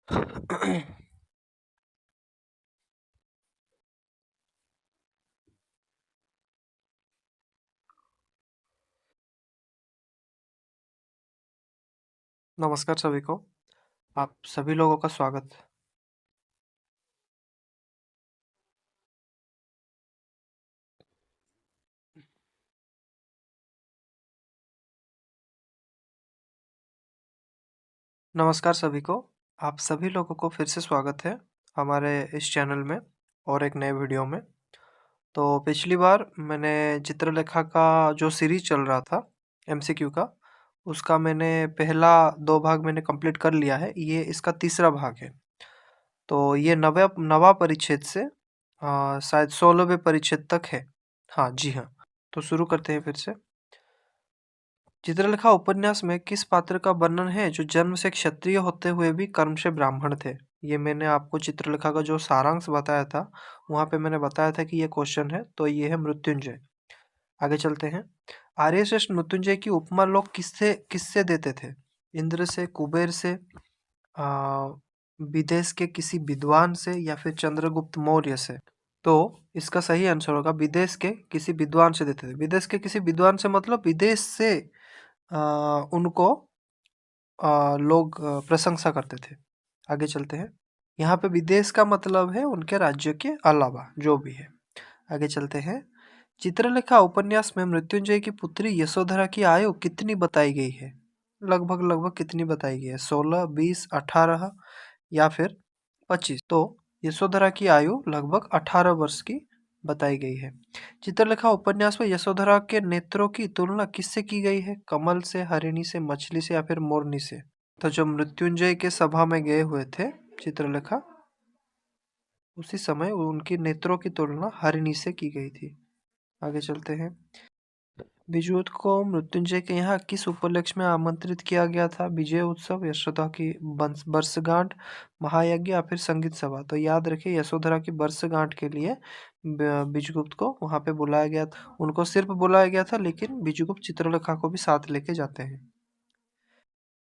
नमस्कार सभी को। आप सभी लोगों का स्वागत। नमस्कार सभी को। आप सभी लोगों को फिर से स्वागत है हमारे इस चैनल में और एक नए वीडियो में। तो पिछली बार मैंने चित्रलेखा का जो सीरीज चल रहा था एमसीक्यू का, उसका मैंने पहला 2 भाग मैंने कंप्लीट कर लिया है। ये इसका तीसरा भाग है। तो ये नवा परिच्छेद से शायद 16वें परिच्छेद तक है। हाँ जी हाँ। तो शुरू करते हैं फिर से। चित्रलेखा उपन्यास में किस पात्र का वर्णन है जो जन्म से क्षत्रिय होते हुए भी कर्म से ब्राह्मण थे? ये मैंने आपको चित्रलेखा का जो सारांश बताया था, वहां पे मैंने बताया था कि ये क्वेश्चन है। तो ये है मृत्युंजय। आगे चलते हैं। आर्यश्रेष्ठ मृत्युंजय की उपमा लोग किससे किससे देते थे? इंद्र से, कुबेर से, आ, विदेश के किसी विद्वान से, या फिर चंद्रगुप्त मौर्य से? तो इसका सही आंसर होगा विदेश के किसी विद्वान से देते थे। विदेश के किसी विद्वान से मतलब विदेश से उनको लोग प्रशंसा करते थे। आगे चलते हैं। यहाँ पे विदेश का मतलब है उनके राज्य के अलावा जो भी है। आगे चलते हैं। चित्रलेखा उपन्यास में मृत्युंजय की पुत्री यशोधरा की आयु कितनी बताई गई है? लगभग लगभग कितनी बताई गई है? 16, 20, 18 या फिर 25? तो यशोधरा की आयु लगभग 18 वर्ष की बताई गई है। चित्रलेखा उपन्यास में यशोधरा के नेत्रों की तुलना किससे की गई है? कमल से, हरिणी से, मछली से, या फिर मोरनी से? तो जो मृत्युंजय के सभा में गए हुए थे चित्रलेखा, उसी समय उनकी नेत्रों की तुलना हरिणी से की गई थी। आगे चलते हैं। विजुवत को मृत्युंजय के यहाँ किस उपलक्ष्य में आमंत्रित किया गया था? विजय उत्सव, यशोदा की वर्षगांठ, महायज्ञ, या फिर संगीत सभा? तो याद रखिए, यशोधरा की वर्षगांठ के लिए विजुगुप्त को वहां पे बुलाया गया था। उनको सिर्फ बुलाया गया था, लेकिन विजुगुप्त चित्रलेखा को भी साथ लेके जाते हैं।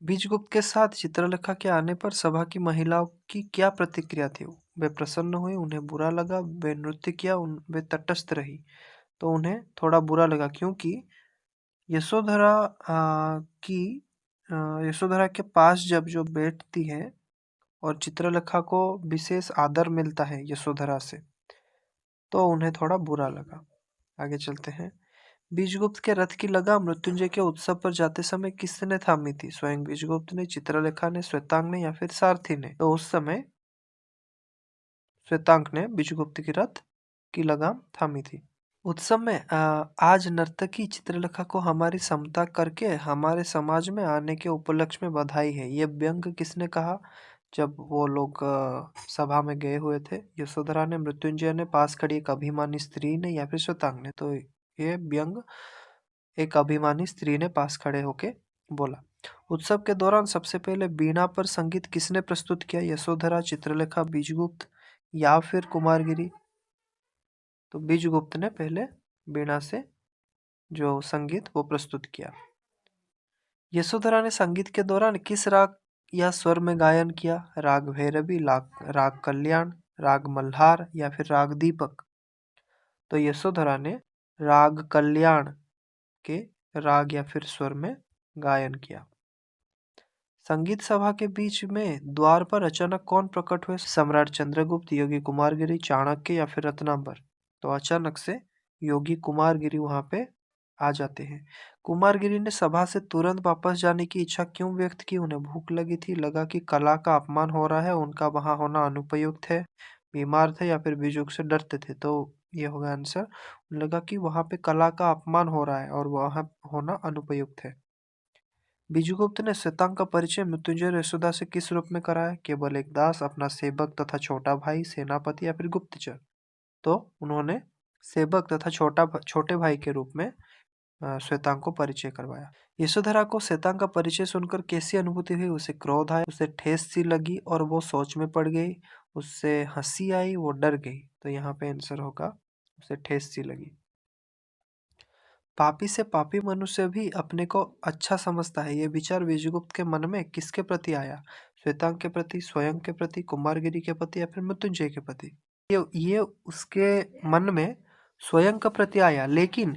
विजुगुप्त के साथ चित्रलेखा के आने पर सभा की महिलाओं की क्या प्रतिक्रिया थी? वे प्रसन्न हुई, उन्हें बुरा लगा, वे नृत्य किया, वे तटस्थ रही? तो उन्हें थोड़ा बुरा लगा, क्योंकि यशोधरा की यशोधरा के पास जब जो बैठती है और चित्रलेखा को विशेष आदर मिलता है यशोधरा से, तो उन्हें थोड़ा बुरा लगा। आगे चलते हैं। बीजगुप्त के रथ की लगाम मृत्युंजय के उत्सव पर जाते समय किसने थामी थी? स्वयं बीजगुप्त ने, चित्रलेखा ने, श्वेतांग ने, या फिर सारथी ने? तो उस समय श्वेतांग ने बीजगुप्त की रथ की लगाम थामी थी। उत्सव में आज नर्तकी चित्रलेखा को हमारी समता करके हमारे समाज में आने के उपलक्ष्य में बधाई है। ये व्यंग किसने कहा जब वो लोग सभा में गए हुए थे? यशोधरा ने, मृत्युंजय ने, पास खड़ी एक अभिमानी स्त्री ने, या फिर श्वेतांग ने? तो ये व्यंग एक अभिमानी स्त्री ने पास खड़े होके बोला। उत्सव के दौरान सबसे पहले वीणा पर संगीत किसने प्रस्तुत किया? यशोधरा, चित्रलेखा, बीजगुप्त, या फिर कुमारगिरी? तो बीजगुप्त ने पहले वीणा से जो संगीत वो प्रस्तुत किया। यशोधरा ने संगीत के दौरान किस राग या स्वर में गायन किया? राग भैरवी, राग कल्याण, राग मल्हार, या फिर राग दीपक? तो यशोधरा ने राग कल्याण के राग या फिर स्वर में गायन किया। संगीत सभा के बीच में द्वार पर अचानक कौन प्रकट हुए? सम्राट चंद्रगुप्त, योगी कुमारगिरी, चाणक्य, या फिर रत्नांबर? तो अचानक से योगी कुमारगिरी वहां पे आ जाते हैं। कुमारगिरी ने सभा से तुरंत वापस जाने की इच्छा क्यों व्यक्त की? उन्हें भूख लगी थी, लगा कि कला का अपमान हो रहा है, उनका वहां होना अनुपयुक्त है, बीमार थे, या फिर बीजुक से डरते थे? तो ये होगा आंसर। लगा कि वहां पे कला का अपमान हो रहा है और वहां होना अनुपयुक्त है। विजुगुप्त ने श्वेतांग का परिचय मृत्युंजय और यशोदा से किस रूप में कराया? केवल एक दास, अपना सेवक तथा छोटा भाई, सेनापति, या फिर गुप्तचर? तो उन्होंने सेवक तथा छोटे भाई के रूप में श्वेतांग को परिचय करवाया। यशोधरा को श्वेतांग का परिचय सुनकर कैसी अनुभूति हुई? उसे क्रोध आया, उसे ठेस सी लगी और वो सोच में पड़ गई, उससे हंसी आई, वो डर गई? तो यहाँ पे आंसर होगा उसे ठेस सी लगी। पापी से पापी मनुष्य भी अपने को अच्छा समझता है। ये विचार विजयगुप्त के मन में किसके प्रति आया? श्वेतांग के प्रति, स्वयं के प्रति, कुमारगिरी के प्रति या फिर मृत्युंजय के प्रति? ये उसके मन में स्वयं के प्रति आया, लेकिन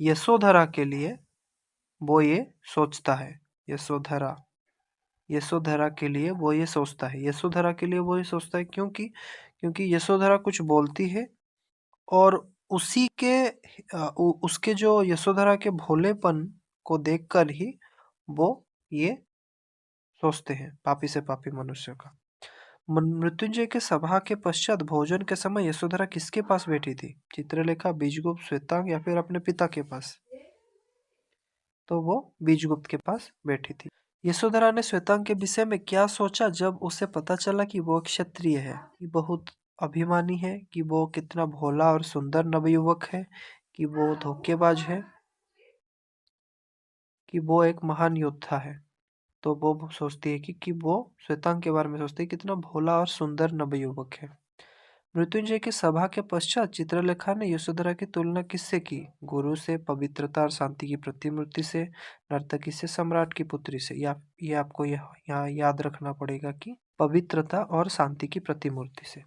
यशोधरा के लिए वो ये सोचता है। यशोधरा यशोधरा के लिए वो ये सोचता है। यशोधरा के लिए वो ये सोचता है क्योंकि यशोधरा कुछ बोलती है और उसी के उसके जो यशोधरा के भोलेपन को देखकर ही वो ये सोचते हैं, पापी से पापी मनुष्य का। मृत्युंजय के सभा के पश्चात भोजन के समय यशोधरा किसके पास बैठी थी? चित्रलेखा, बीजगुप्त, श्वेतांग या फिर अपने पिता के पास? तो वो बीजगुप्त के पास बैठी थी। यशोधरा ने श्वेतांग के विषय में क्या सोचा जब उसे पता चला कि वो क्षत्रिय है, कि बहुत अभिमानी है, कि वो कितना भोला और सुंदर नवयुवक है, कि वो धोखेबाज है, कि वो एक महान योद्धा है? तो वो सोचती है कि वो श्वेतांग के बारे में सोचती है कितना भोला और सुंदर नवयुवक है। मृत्युंजय की सभा के पश्चात चित्रलेखा ने यशोधरा की तुलना किससे की? गुरु से, पवित्रता और शांति की प्रतिमूर्ति से, नर्तकी से, सम्राट की पुत्री से। या ये आपको यहाँ याद रखना पड़ेगा कि पवित्रता और शांति की प्रतिमूर्ति से।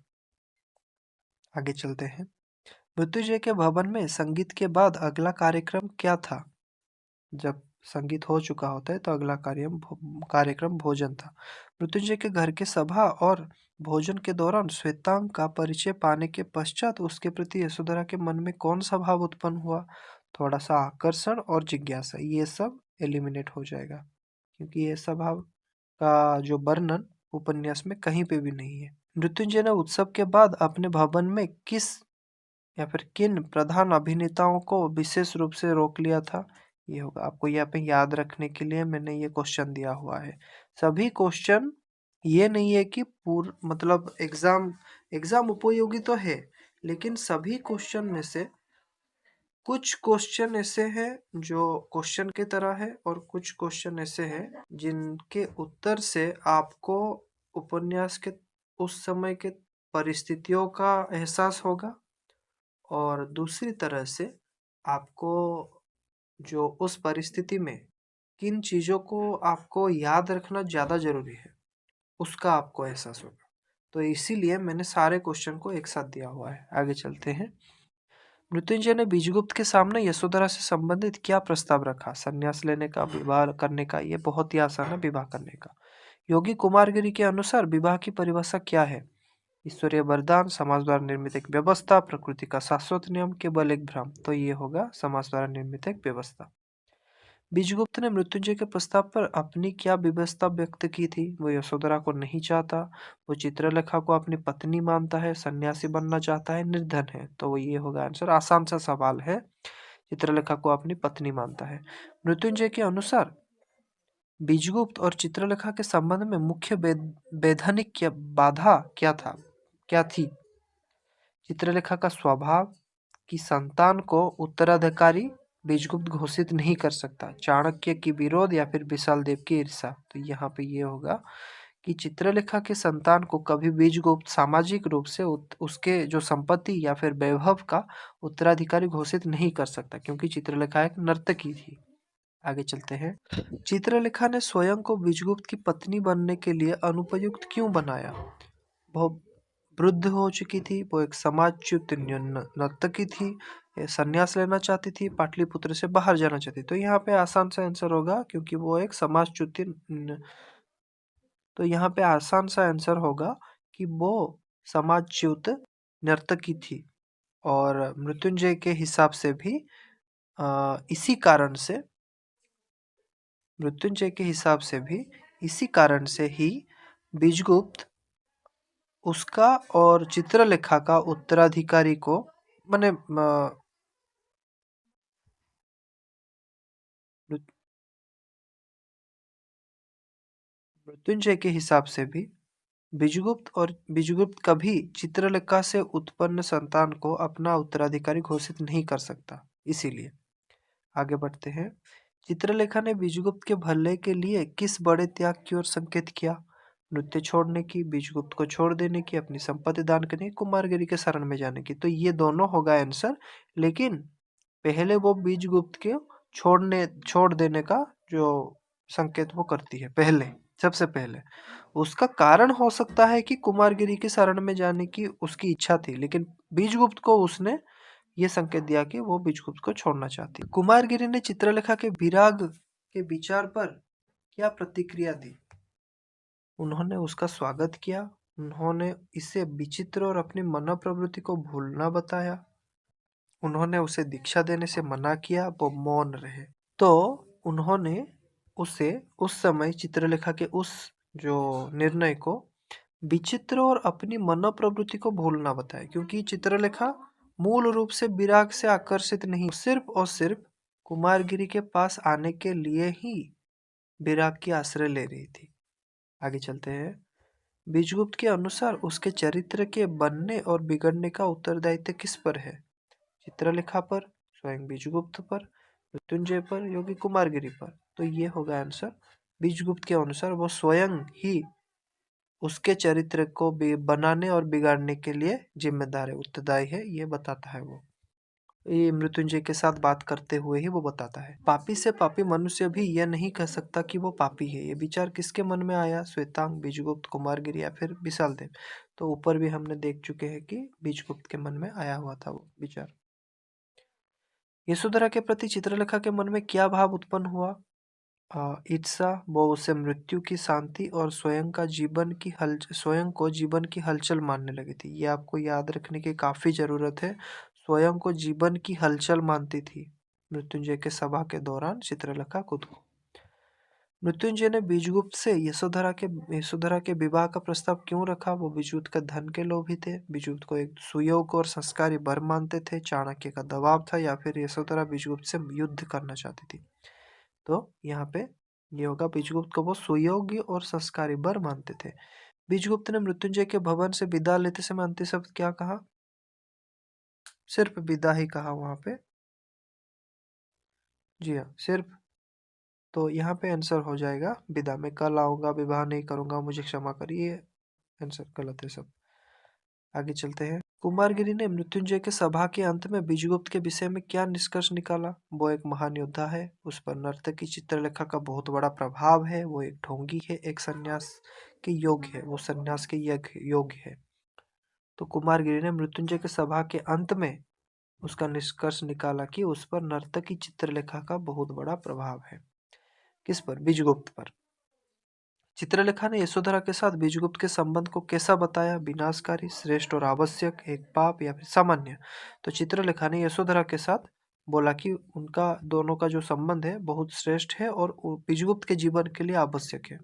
आगे चलते हैं। मृत्युंजय के भवन में संगीत के बाद अगला कार्यक्रम क्या था? जब संगीत हो चुका होता है तो अगला कार्यक्रम भोजन था। मृत्युंजय के घर के सभा और भोजन के दौरान श्वेतांग का परिचय पाने के पश्चात उसके प्रति यशोधरा के मन में कौन सा भाव उत्पन्न हुआ? थोड़ा सा आकर्षण और जिज्ञासा, ये सब एलिमिनेट हो जाएगा क्योंकि ये स्वभाव का जो वर्णन उपन्यास में कहीं पे भी नहीं है। मृत्युंजय ने उत्सव के बाद अपने भवन में किस या फिर किन प्रधान अभिनेताओं को विशेष रूप से रोक लिया था? ये होगा आपको यहाँ पे याद रखने के लिए मैंने ये क्वेश्चन दिया हुआ है। सभी क्वेश्चन ये नहीं है कि मतलब एग्जाम उपयोगी तो है, लेकिन सभी क्वेश्चन में से कुछ क्वेश्चन ऐसे हैं जो क्वेश्चन की तरह है और कुछ क्वेश्चन ऐसे हैं जिनके उत्तर से आपको उपन्यास के उस समय के परिस्थितियों का एहसास होगा और दूसरी तरह से आपको जो उस परिस्थिति में किन चीज़ों को आपको याद रखना ज़्यादा ज़रूरी है उसका आपको एहसास होगा। तो इसीलिए मैंने सारे क्वेश्चन को एक साथ दिया हुआ है। आगे चलते हैं। मृत्युंजय ने बीजगुप्त के सामने यशोधरा से संबंधित क्या प्रस्ताव रखा? संन्यास लेने का, विवाह करने का? ये बहुत ही आसान है, विवाह करने का। योगी कुमारगिरी के अनुसार विवाह की परिभाषा क्या है? ईश्वरीय वरदान, समाज द्वारा निर्मित एक व्यवस्था, प्रकृति का शाश्वत नियम, केवल एक भ्रम। तो ये होगा समाज द्वारा निर्मित एक व्यवस्था। बीजगुप्त ने मृत्युंजय के प्रस्ताव पर अपनी क्या व्यवस्था व्यक्त की थी? वो यशोधरा को नहीं चाहता, वो चित्रलेखा को अपनी पत्नी मानता है, सन्यासी बनना चाहता है, निर्धन है। तो ये होगा आंसर। आसान सा सवाल है। चित्रलेखा को अपनी पत्नी मानता है। मृत्युंजय के अनुसार बीजगुप्त और चित्रलेखा के संबंध में मुख्य वैधानिक बाधा क्या थी? चित्रलेखा का स्वभाव, की संतान को उत्तराधिकारी बीजगुप्त घोषित नहीं कर सकता, चाणक्य की विरोध या फिर विशाल देव की ईर्षा। तो यहाँ पे ये होगा कि चित्रलेखा के संतान को कभी बीजगुप्त सामाजिक रूप से उसके जो संपत्ति या फिर वैभव का उत्तराधिकारी घोषित नहीं कर सकता क्योंकि चित्रलेखा एक नर्तकी थी। आगे चलते हैं। चित्रलेखा ने स्वयं को बीजगुप्त की पत्नी बनने के लिए अनुपयुक्त क्यों बनाया? वो वृद्ध हो चुकी थी, वो एक समाजच्युत नर्तकी थी, संन्यास लेना चाहती थी, पाटलिपुत्र से बाहर जाना चाहती। तो यहाँ पे आसान सा आंसर होगा क्योंकि वो एक समाजच्युत। तो यहाँ पे आसान सा आंसर होगा कि वो समाजच्युत नर्तकी थी। और मृत्युंजय के हिसाब से भी इसी कारण से मृत्युंजय के हिसाब से भी इसी कारण से ही बीजगुप्त उसका और चित्रलेखा का उत्तराधिकारी को माने मृत्युंजय के हिसाब से भी बीजगुप्त कभी चित्रलेखा से उत्पन्न संतान को अपना उत्तराधिकारी घोषित नहीं कर सकता। इसीलिए आगे बढ़ते हैं। चित्रलेखा ने बीजगुप्त के भले के लिए किस बड़े त्याग की ओर संकेत किया? नृत्य छोड़ने की, बीजगुप्त को छोड़ देने की, अपनी संपत्ति दान करने की, कुमारगिरी के शरण में जाने की। तो ये दोनों होगा आंसर, लेकिन पहले वो बीजगुप्त के छोड़ देने का जो संकेत वो करती है, पहले, सबसे पहले। उसका कारण हो सकता है कि कुमारगिरी की शरण में जाने की उसकी इच्छा थी, लेकिन बीजगुप्त को उसने ये संकेत दिया कि वो बीजगुप्त को छोड़ना चाहती है। कुमारगिरी ने चित्रलेखा के विराग के विचार पर क्या प्रतिक्रिया दी? उन्होंने उसका स्वागत किया, उन्होंने इसे विचित्र और अपनी मनोप्रवृत्ति को भूलना बताया, उन्होंने उसे दीक्षा देने से मना किया, वो मौन रहे। तो उन्होंने उसे उस समय चित्रलेखा के उस जो निर्णय को विचित्र और अपनी मनोप्रवृत्ति को भूलना बताया, क्योंकि चित्रलेखा मूल रूप से विराग से आकर्षित नहीं, सिर्फ और सिर्फ कुमारगिरी के पास आने के लिए ही विराग की आश्रय ले रही थी। आगे चलते हैं। बीजगुप्त के अनुसार उसके चरित्र के बनने और बिगड़ने का उत्तरदायित्व किस पर है? चित्रलेखा पर, स्वयं बीजगुप्त पर, मृत्युंजय पर, योगी कुमारगिरी पर। तो ये होगा आंसर। बीजगुप्त के अनुसार वो स्वयं ही उसके चरित्र को बनाने और बिगाड़ने के लिए जिम्मेदार है, उत्तरदायी है, ये बताता है वो। ये मृत्युंजय के साथ बात करते हुए ही वो बताता है। पापी से पापी मनुष्य भी यह नहीं कह सकता कि वो पापी है। ये विचार किसके मन में आया? श्वेतांग, बीजगुप्त, कुमारगिरी या फिर विशालदेव? तो ऊपर भी हमने देख चुके हैं कि बीजगुप्त के मन में आया हुआ था वो विचार। यशोधरा के प्रति चित्रलेखा के मन में क्या भाव उत्पन्न हुआ? ईर्ष्या, वो उसे मृत्यु की शांति और स्वयं को जीवन की हलचल मानने लगी थी। ये आपको याद रखने की काफी जरूरत है। स्वयं को जीवन की हलचल मानती थी मृत्युंजय के सभा के दौरान चित्रलेखा खुद को। मृत्युंजय ने बीजगुप्त से यशोधरा के विवाह का प्रस्ताव क्यों रखा? वो बीजगुप्त के धन के लोभी थे, बीजगुप्त को एक सुयोग्य और संस्कारी वर मानते थे, चाणक्य का दबाव था, या फिर यशोधरा बीजगुप्त से युद्ध करना चाहती थी? तो यहाँ पे ये होगा, बीजगुप्त को वो सुयोग्य और संस्कारी वर मानते थे। बीजगुप्त ने मृत्युंजय के भवन से विदा लेते समय अंतिम शब्द क्या कहा? सिर्फ विदा ही कहा वहां पे। जी हाँ, सिर्फ। तो यहाँ पे आंसर हो जाएगा विदा। मैं कल आऊंगा, विवाह नहीं करूंगा, मुझे क्षमा करिए। आंसर गलत है सब। आगे चलते हैं। कुमारगिरी ने मृत्युंजय के सभा के अंत में बीजगुप्त के विषय में क्या निष्कर्ष निकाला? वो एक महान योद्धा है, उस पर नर्तकी चित्रलेखा का बहुत बड़ा प्रभाव है, वो एक ढोंगी है, एक सन्यास के योग्य है, वो सन्यास के योग्य है। तो कुमारगिरी ने मृत्युंजय के सभा के अंत में उसका निष्कर्ष निकाला कि उस पर नर्तकी चित्रलेखा का बहुत बड़ा प्रभाव है। किस पर? बीजगुप्त पर। चित्रलेखा ने यशोधरा के साथ बीजगुप्त के संबंध को कैसा बताया? विनाशकारी, श्रेष्ठ और आवश्यक, एक पाप या फिर सामान्य? तो चित्रलेखा ने यशोधरा के साथ बोला कि उनका दोनों का जो संबंध है बहुत श्रेष्ठ है और बीजगुप्त के जीवन के लिए आवश्यक है।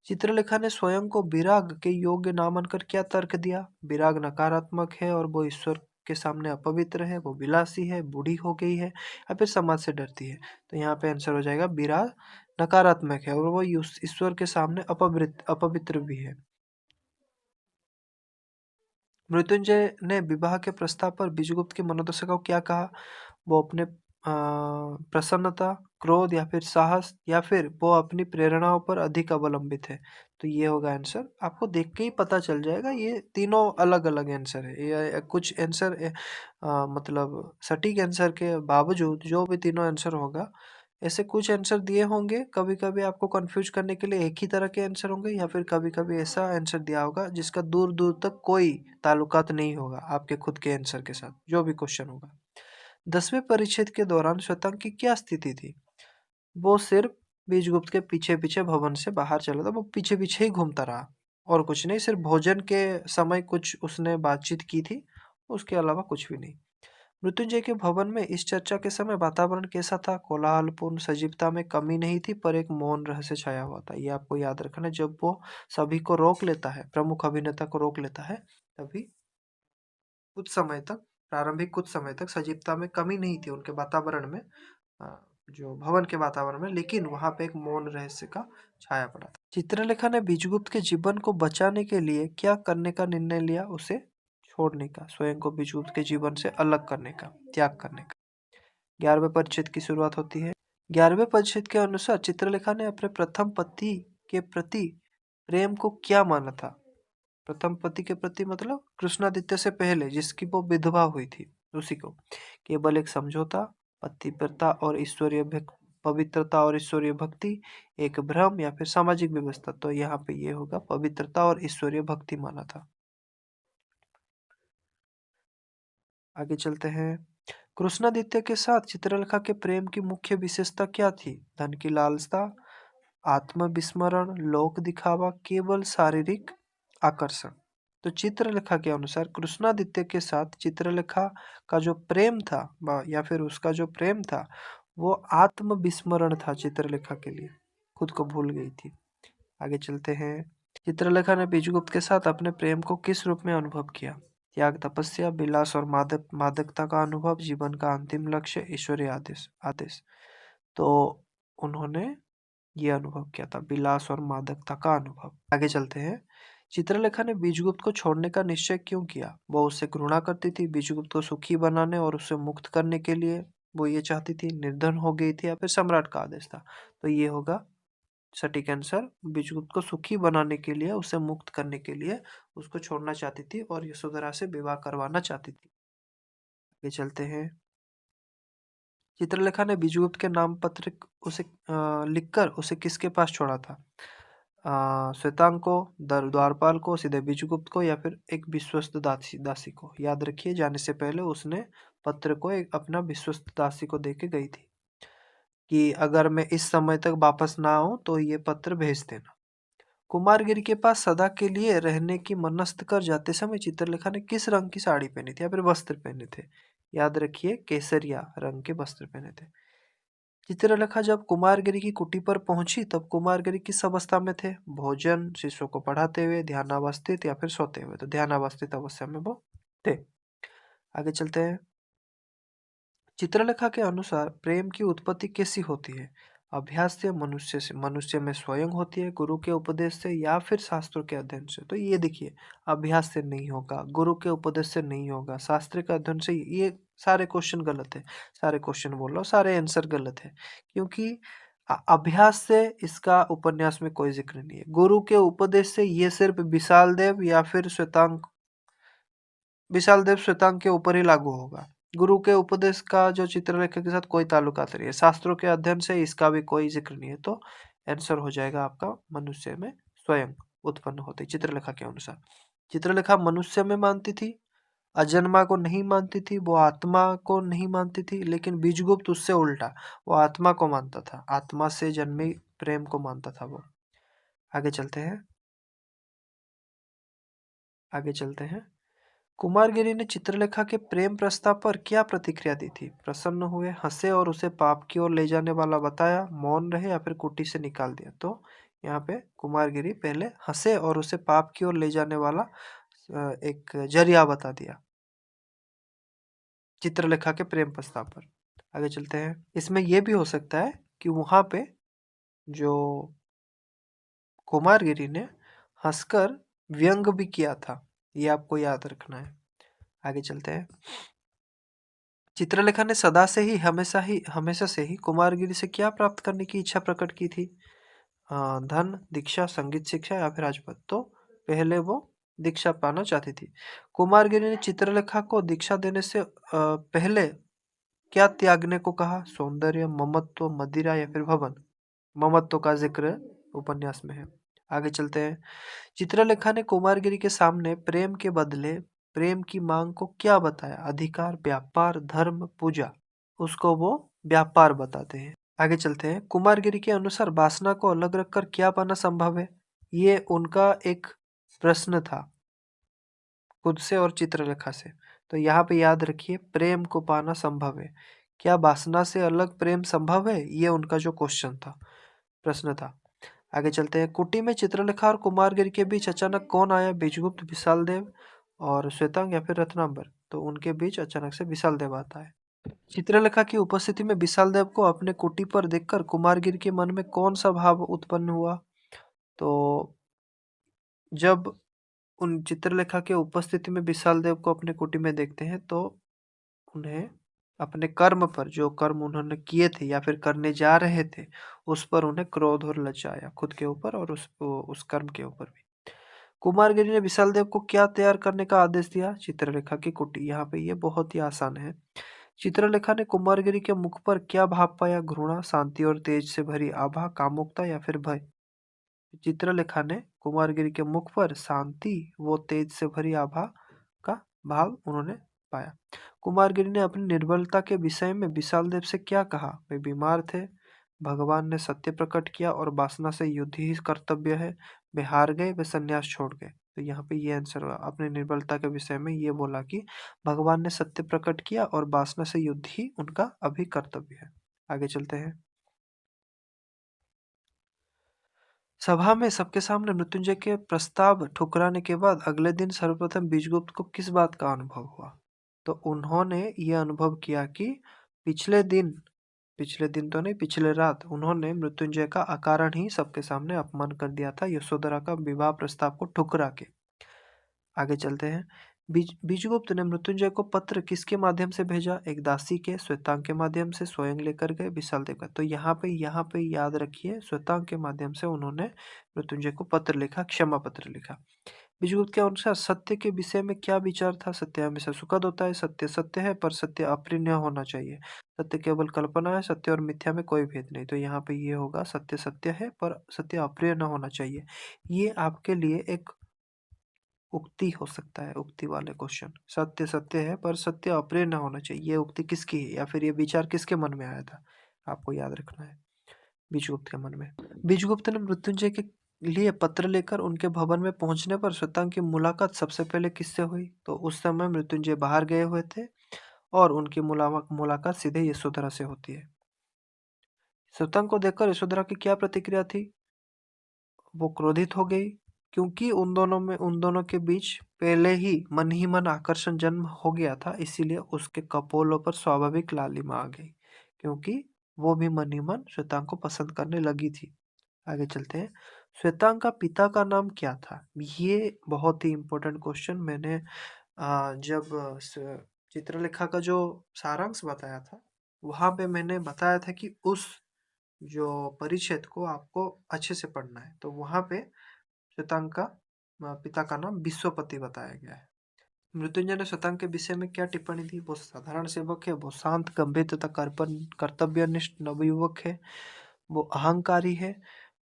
चित्रलेखा ने स्वयं को विराग के योग्य ना मानकर क्या तर्क दिया? विराग नकारात्मक है और वो ईश्वर के सामने अपवित्र है, वो विलासी है, बूढ़ी हो गई है, या फिर समाज से डरती है? तो यहाँ पे आंसर हो जाएगा विराग नकारात्मक है और वो ईश्वर के सामने अपवित्र भी है। मृत्युंजय ने विवाह के प्रस्ताव पर बीजगुप्त की मनोदशा को क्या कहा? वो अपने प्रसन्नता, क्रोध या फिर साहस, या फिर वो अपनी प्रेरणाओं पर अधिक अवलंबित है? तो ये होगा आंसर। आपको देख के ही पता चल जाएगा, ये तीनों अलग अलग आंसर है। ये कुछ आंसर मतलब सटीक आंसर के बावजूद जो भी तीनों आंसर होगा, ऐसे कुछ आंसर दिए होंगे कभी कभी आपको कंफ्यूज करने के लिए, एक ही तरह के आंसर होंगे, या फिर कभी कभी ऐसा आंसर दिया होगा जिसका दूर दूर तक कोई ताल्लुकात नहीं होगा आपके खुद के आंसर के साथ, जो भी क्वेश्चन होगा। 10वें परिच्छेद के दौरान श्वेतांग की क्या स्थिति थी? वो सिर्फ बीजगुप्त के पीछे पीछे भवन से बाहर चला था, वो पीछे पीछे ही घूमता रहा और कुछ नहीं। सिर्फ भोजन के समय कुछ उसने बातचीत की थी, उसके अलावा कुछ भी नहीं। मृत्युंजय के भवन में इस चर्चा के समय वातावरण कैसा था? कोलाहलपूर्ण, सजीवता में कमी नहीं थी, पर एक मौन रहस्य छाया हुआ था। ये आपको याद रखना है। जब वो सभी को रोक लेता है, प्रमुख अभिनेता को रोक लेता है, तभी कुछ समय तक, प्रारंभिक कुछ समय तक सजीवता में कमी नहीं थी उनके वातावरण में, जो भवन के वातावरण में, लेकिन वहां पे एक मौन रहस्य का छाया पड़ा था। चित्रलेखा ने बीजगुप्त के जीवन को बचाने के लिए क्या करने का निर्णय लिया? उसे छोड़ने का, स्वयं को बीजगुप्त के जीवन से अलग करने का, त्याग करने का। 11वें परिच्छेद की शुरुआत होती है। 11वें परिच्छेद के अनुसार चित्रलेखा ने अपने प्रथम पति के प्रति प्रेम को क्या माना था? प्रथम पति के प्रति मतलब कृष्णादित्य से पहले जिसकी वो विधवा हुई थी, उसी को केवल एक समझौता, पतिव्रता और पवित्रता और ईश्वरीय भक्ति, एक भ्रम या फिर सामाजिक व्यवस्था। तो यहाँ पे ये होगा पवित्रता और ईश्वरीय भक्ति माना था। आगे चलते हैं। कृष्णादित्य के साथ चित्रलेखा के प्रेम की मुख्य विशेषता क्या थी? धन की लालसा, आत्मविस्मरण, लोक दिखावा, केवल शारीरिक आकर्षण। तो चित्रलेखा के अनुसार कृष्णादित्य के साथ चित्रलेखा का जो प्रेम था या फिर उसका जो प्रेम था वो आत्मविस्मरण था चित्रलेखा के लिए, खुद को भूल गई थी। आगे चलते हैं। चित्रलेखा ने बीजगुप्त के साथ अपने प्रेम को किस रूप में अनुभव किया? त्याग, तपस्या, विलास और मादकता का अनुभव, जीवन का अंतिम लक्ष्य, ईश्वरीय आदेश आदेश। तो उन्होंने ये अनुभव किया था, विलास और मादकता का अनुभव। आगे चलते हैं। चित्रलेखा ने बीजगुप्त को छोड़ने का निश्चय क्यों किया? वो उससे घृणा करती थी, बीजगुप्त को सुखी बनाने और उसे मुक्त करने के लिए वो ये चाहती थी, निर्धन हो गई थी, या फिर सम्राट का आदेश था। तो ये होगा सटीक आंसर। बीजगुप्त को सुखी बनाने के लिए, उसे मुक्त करने के लिए उसको छोड़ना चाहती थी और यशोधरा से विवाह करवाना चाहती थी। आगे चलते हैं। चित्रलेखा ने बीजगुप्त के नाम पत्र उसे लिखकर उसे किसके पास छोड़ा था? श्वेतांग को, द्वारपाल को, सीधे बीजगुप्त को, या फिर एक विश्वस्त दासी को? याद रखिए, जाने से पहले उसने पत्र को एक अपना विश्वस्त दासी को देके गई थी कि अगर मैं इस समय तक वापस ना आऊं तो ये पत्र भेज देना। कुमारगिरी के पास सदा के लिए रहने की मनस्त कर जाते समय चित्रलेखा ने किस रंग की साड़ी पहनी थी या फिर वस्त्र पहने थे? याद रखिए, केसरिया रंग के वस्त्र पहने थे। चित्रलेखा जब कुमारगिरी की कुटी पर पहुंची तब कुमारगिरी किस अवस्था में थे? भोजन, शिष्यों को पढ़ाते हुए, ध्यानावस्थित, या फिर सोते हुए? तो ध्यानावस्थित अवस्था में वो थे। आगे चलते हैं। चित्रलेखा के अनुसार प्रेम की उत्पत्ति कैसी होती है? अभ्यास से, मनुष्य में स्वयं होती है, गुरु के उपदेश से, या फिर शास्त्रों के अध्ययन से? तो ये देखिए, अभ्यास से नहीं होगा, गुरु के उपदेश से नहीं होगा, शास्त्र के अध्ययन से। ये सारे क्वेश्चन गलत है, सारे क्वेश्चन बोल रहा हूँ, सारे आंसर गलत है, क्योंकि अभ्यास से इसका उपन्यास में कोई जिक्र नहीं है। गुरु के उपदेश से ये सिर्फ विशाल देव या फिर विशाल देव श्वेतांग के ऊपर ही लागू होगा। गुरु के उपदेश का जो चित्रलेखा के साथ कोई ताल्लुकात नहीं है। शास्त्रों के अध्ययन से इसका भी कोई जिक्र नहीं है। तो आंसर हो जाएगा आपका मनुष्य में स्वयं उत्पन्न होती, चित्रलेखा के अनुसार। चित्रलेखा मनुष्य में मानती थी, अजन्मा को नहीं मानती थी, वो आत्मा को नहीं मानती थी। लेकिन बीजगुप्त उससे उल्टा, वो आत्मा को मानता था, आत्मा से जन्मी प्रेम को मानता था वो। आगे चलते हैं। आगे चलते हैं। कुमारगिरी ने चित्रलेखा के प्रेम प्रस्ताव पर क्या प्रतिक्रिया दी थी? प्रसन्न हुए, हंसे और उसे पाप की ओर ले जाने वाला बताया, मौन रहे, या फिर कुटी से निकाल दिया? तो यहाँ पे कुमारगिरी पहले हंसे और उसे पाप की ओर ले जाने वाला एक जरिया बता दिया चित्रलेखा के प्रेम प्रस्ताव पर। आगे चलते हैं। इसमें यह भी हो सकता है कि वहां पे जो कुमारगिरी ने हंसकर व्यंग भी किया था, ये आपको याद रखना है। आगे चलते हैं। चित्रलेखा ने सदा से हमेशा से ही कुमारगिरी से क्या प्राप्त करने की इच्छा प्रकट की थी? धन, दीक्षा, संगीत शिक्षा, या फिर राजपद? तो पहले वो दीक्षा पाना चाहती थी। कुमारगिरी ने चित्रलेखा को दीक्षा देने से पहले क्या त्यागने को कहा? सौंदर्य, ममत्व, मदिरा, या फिर भवन? ममत्व का जिक्र उपन्यास में है। आगे चलते हैं। चित्रलेखा ने कुमारगिरी के सामने प्रेम के बदले प्रेम की मांग को क्या बताया? अधिकार, व्यापार, धर्म, पूजा? उसको वो व्यापार बताते हैं। आगे चलते हैं। कुमारगिरी के अनुसार वासना को अलग रखकर क्या पाना संभव है? ये उनका एक प्रश्न था खुद से और चित्रलेखा से। तो यहाँ पे याद रखिए, प्रेम को पाना संभव है। क्या वासना से अलग प्रेम संभव है? ये उनका जो क्वेश्चन था, प्रश्न था। आगे चलते हैं। कुटी में चित्रलेखा और कुमारगिरी के बीच अचानक कौन आया? बीजगुप्त, विशाल देव और श्वेतांग, या फिर रत्नांबर? तो उनके बीच अचानक से विशाल देव आता है। चित्रलेखा की उपस्थिति में विशाल देव को अपने कुटी पर देखकर कुमारगिरी के मन में कौन सा भाव उत्पन्न हुआ? तो जब उन चित्रलेखा के उपस्थिति में विशाल देव को अपने कुटी में देखते हैं तो उन्हें अपने कर्म पर, जो कर्म उन्होंने किए थे या फिर करने जा रहे थे, उस पर उन्हें क्रोध और लज्जा आया, खुद के ऊपर और उस कर्म के ऊपर भी। कुमारगिरी ने विशाल देव को क्या तैयार करने का आदेश दिया? चित्रलेखा की कुटी। यहाँ पे ये बहुत ही आसान है। चित्रलेखा ने कुमारगिरी के मुख पर क्या भाव पाया? घृणा, शांति और तेज से भरी आभा, कामुकता या फिर भय? चित्रलेखा ने कुमारगिरी के मुख पर शांति व तेज से भरी आभा का भाव उन्होंने पाया। कुमारगिरी ने अपनी निर्बलता के विषय में विशाल देव से क्या कहा? वे बीमार थे, भगवान ने सत्य प्रकट किया और वासना से युद्ध ही कर्तव्य है, वे हार गए, वे संन्यास छोड़ गए। तो यहाँ पे ये आंसर हुआ। अपनी निर्बलता के विषय में ये बोला कि भगवान ने सत्य प्रकट किया और वासना से युद्ध ही उनका अभी कर्तव्य है। आगे चलते हैं। सभा में सबके सामने मृत्युंजय के प्रस्ताव ठुकराने के बाद अगले दिन सर्वप्रथम बीजगुप्त को किस बात का अनुभव हुआ? तो उन्होंने ये अनुभव किया कि पिछले दिन तो नहीं, पिछले रात उन्होंने मृत्युंजय का अकारण ही सबके सामने अपमान कर दिया था, यशोधरा का विवाह प्रस्ताव को ठुकरा के। आगे चलते हैं। बीजगुप्त ने मृत्युंजय को पत्र किसके माध्यम से भेजा? एक दासी के, श्वेतांग के माध्यम से, स्वयं लेकर गए, विशाल देव का। तो यहाँ पे याद रखिए, श्वेतांग के माध्यम से उन्होंने मृत्युंजय को पत्र लिखा, क्षमा पत्र लिखा। बीजगुप्त के अनुसार सत्य के विषय में क्या विचार था? सत्य हमेशा सुखद होता है, सत्य सत्य है पर सत्य अप्रिय न होना चाहिए, सत्य केवल कल्पना है, सत्य और मिथ्या में कोई भेद नहीं। तो यहाँ पे ये होगा, सत्य सत्य है पर सत्य अप्रिय न होना चाहिए। ये आपके लिए एक उक्ति हो सकता है, उक्ति वाले क्वेश्चन। सत्य सत्य है पर सत्य अप्रिय न होना चाहिए, ये उक्ति किसकी है या फिर ये विचार किसके मन में आया था? आपको याद रखना है, बीजगुप्त के मन में। बीजगुप्त ने मृत्युंजय के लिए पत्र लेकर उनके भवन में पहुंचने पर श्वेतांग की मुलाकात सबसे पहले किससे हुई? तो उस समय मृत्युंजय बाहर गए हुए थे और उनकी मुलाकात सीधे यशोधरा से होती है। श्वेतांग को देखकर यशोधरा की क्या प्रतिक्रिया थी? वो क्रोधित हो गई, क्योंकि उन दोनों के बीच पहले ही मन आकर्षण जन्म हो गया था, इसीलिए उसके कपोलों पर स्वाभाविक लालिमा आ गई, क्योंकि वो भी मन ही मन श्वेतांग को पसंद करने लगी थी। आगे चलते हैं। श्वेतांग का पिता का नाम क्या था? ये बहुत ही इम्पोर्टेंट क्वेश्चन। मैंने जब चित्रलेखा का जो सारांश बताया था, वहां पे मैंने बताया था कि उस जो परिच्छेद को आपको अच्छे से पढ़ना है। तो वहां पे श्वेतांग का पिता का नाम विश्वपति बताया गया है। मृत्युंजय ने श्वेतांग के विषय में क्या टिप्पणी दी? वो साधारण सेवक है, वो शांत, गंभीर तथा कर्तव्यनिष्ठ नवयुवक है, वो अहंकारी है,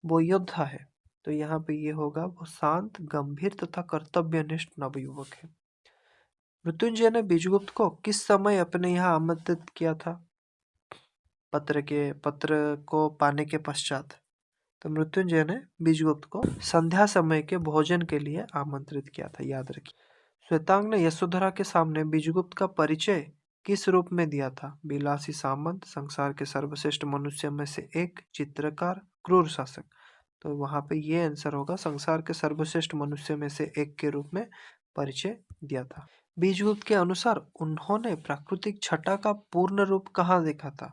वो योद्धा है। तो यहाँ पे ये होगा, वो शांत, गंभीर तथा कर्तव्यनिष्ठ नवयुवक है। मृत्युंजय ने बीजगुप्त को किस समय अपने यहाँ आमंत्रित किया था? पत्र को पाने के पश्चात। तो मृत्युंजय ने बीजगुप्त को संध्या समय के भोजन के लिए आमंत्रित किया था, याद रखिए। श्वेतांग ने यशोधरा के सामने बीजगुप्त का परिचय किस रूप में दिया था? विलासी सामंत, संसार के सर्वश्रेष्ठ मनुष्य में से एक, चित्रकार, क्रूर शासक। तो वहां पे ये आंसर होगा, संसार के सर्वश्रेष्ठ मनुष्य में से एक के रूप में परिचय दिया था। बीजगुप्त के अनुसार उन्होंने प्राकृतिक छटा का पूर्ण रूप कहाँ देखा था?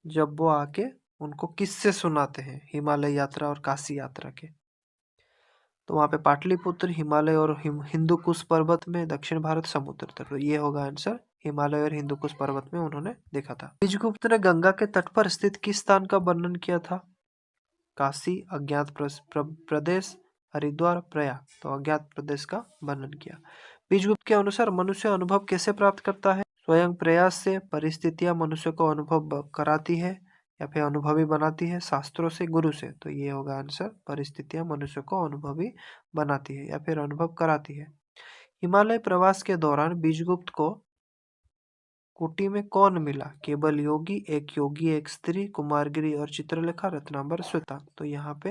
जब वो आके उनको किससे सुनाते हैं, हिमालय यात्रा और काशी यात्रा के। तो वहां पे पाटलिपुत्र, हिमालय और हिंदू कुश पर्वत में, दक्षिण भारत, समुद्र तट। तो ये होगा आंसर, हिमालय और हिंदू कुश पर्वत में उन्होंने देखा था। बीजगुप्त ने गंगा के तट पर स्थित किस स्थान का वर्णन किया था? काशी, अज्ञात प्रदेश, हरिद्वार, प्रयाग। तो अज्ञात प्रदेश का वर्णन किया। बीजगुप्त के अनुसार मनुष्य अनुभव कैसे प्राप्त करता है? स्वयं प्रयास से, परिस्थितियां मनुष्य को अनुभव कराती है या फिर अनुभवी बनाती है, शास्त्रों से, गुरु से। तो ये होगा आंसर, परिस्थितियां मनुष्य को अनुभवी बनाती है या फिर अनुभव कराती है। हिमालय प्रवास के दौरान बीजगुप्त को कुटी में कौन मिला? केवल योगी, एक स्त्री, कुमारगिरी और चित्रलेखा, रत्नांबर, श्वेता। तो यहाँ पे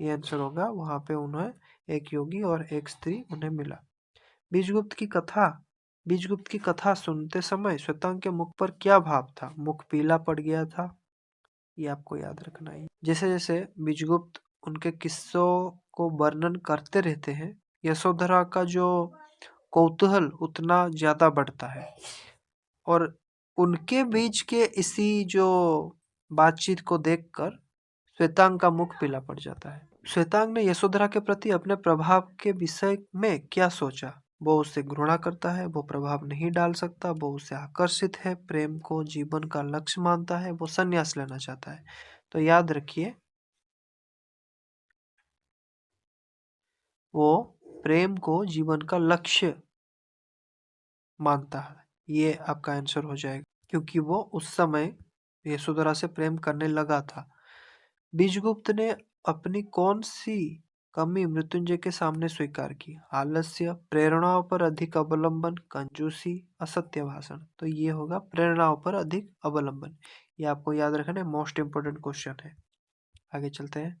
ये आंसर होगा, वहां पे उन्हें एक योगी और एक स्त्री उन्हें मिला। बीजगुप्त की कथा सुनते समय श्वेतांग के मुख पर क्या भाव था? मुख पीला पड़ गया था, ये आपको याद रखना है। जैसे जैसे बीजगुप्त उनके किस्सों को वर्णन करते रहते हैं, यशोधरा का जो कौतूहल उतना ज्यादा बढ़ता है और उनके बीच के इसी जो बातचीत को देखकर श्वेतांग का मुख पीला पड़ जाता है। श्वेतांग ने यशोधरा के प्रति अपने प्रभाव के विषय में क्या सोचा? वो उससे घृणा करता है, वो प्रभाव नहीं डाल सकता, वो उससे आकर्षित है, प्रेम को जीवन का लक्ष्य मानता है, वो संन्यास लेना चाहता है। तो याद रखिए, वो प्रेम को जीवन का लक्ष्य मानता है। ये आपका आंसर हो जाएगा, क्योंकि वो उस समय यशोधरा से प्रेम करने लगा था। बीजगुप्त ने अपनी कौन सी कमी मृत्युंजय के सामने स्वीकार की? आलस्य, प्रेरणाओं पर अधिक अवलंबन, कंजूसी, असत्य भाषण। तो ये होगा प्रेरणाओं पर अधिक अवलंबन। ये आपको याद रखना है, मोस्ट इंपोर्टेंट क्वेश्चन है। आगे चलते हैं।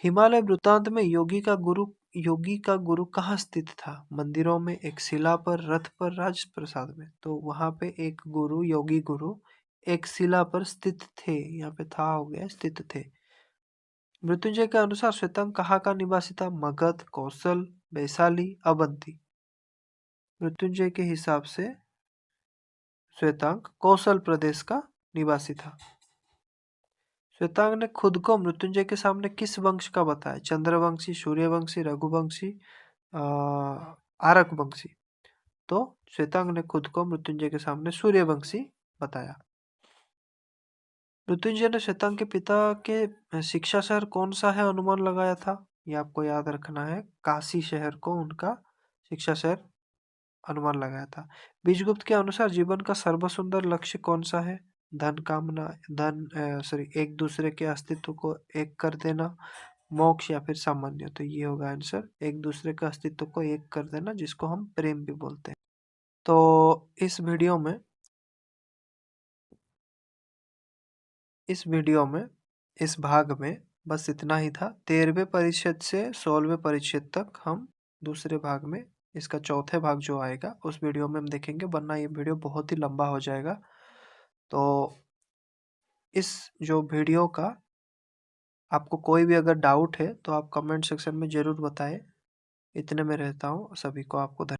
हिमालय वृत्तांत में योगी का गुरु कहाँ स्थित था? मंदिरों में, एक शिला पर, रथ पर, राजप्रसाद में। तो वहां पे एक गुरु, योगी गुरु एक शिला पर स्थित थे। यहाँ पे था हो गया, स्थित थे। मृत्युंजय के अनुसार श्वेतांग कहाँ का निवासी था? मगध, कौशल, वैशाली, अवंती। मृत्युंजय के हिसाब से श्वेतांग कौशल प्रदेश का निवासी था। श्वेतांग ने खुद को मृत्युंजय के सामने किस वंश का बताया? चंद्रवंशी, सूर्यवंशी, रघुवंशी, आरकवंशी। तो श्वेतांग ने खुद को मृत्युंजय के सामने सूर्यवंशी बताया। मृत्युंजय ने श्वेतांग के पिता के शिक्षा शहर कौन सा है अनुमान लगाया था? ये आपको याद रखना है, काशी शहर को उनका शिक्षा शहर अनुमान लगाया था। बीजगुप्त के अनुसार जीवन का सर्वसुंदर लक्ष्य कौन सा है? धन कामना, एक दूसरे के अस्तित्व को एक कर देना, मोक्ष या फिर सामान्य। तो ये होगा आंसर, एक दूसरे के अस्तित्व को एक कर देना, जिसको हम प्रेम भी बोलते हैं। तो इस भाग में बस इतना ही था। 13वें परिच्छेद से 16वें परिच्छेद तक हम दूसरे भाग में, इसका चौथे भाग जो आएगा उस वीडियो में हम देखेंगे, वरना ये वीडियो बहुत ही लंबा हो जाएगा। तो इस जो वीडियो का आपको कोई भी अगर डाउट है तो आप कमेंट सेक्शन में ज़रूर बताएं। इतने में रहता हूँ, सभी को आपको धन्यवाद।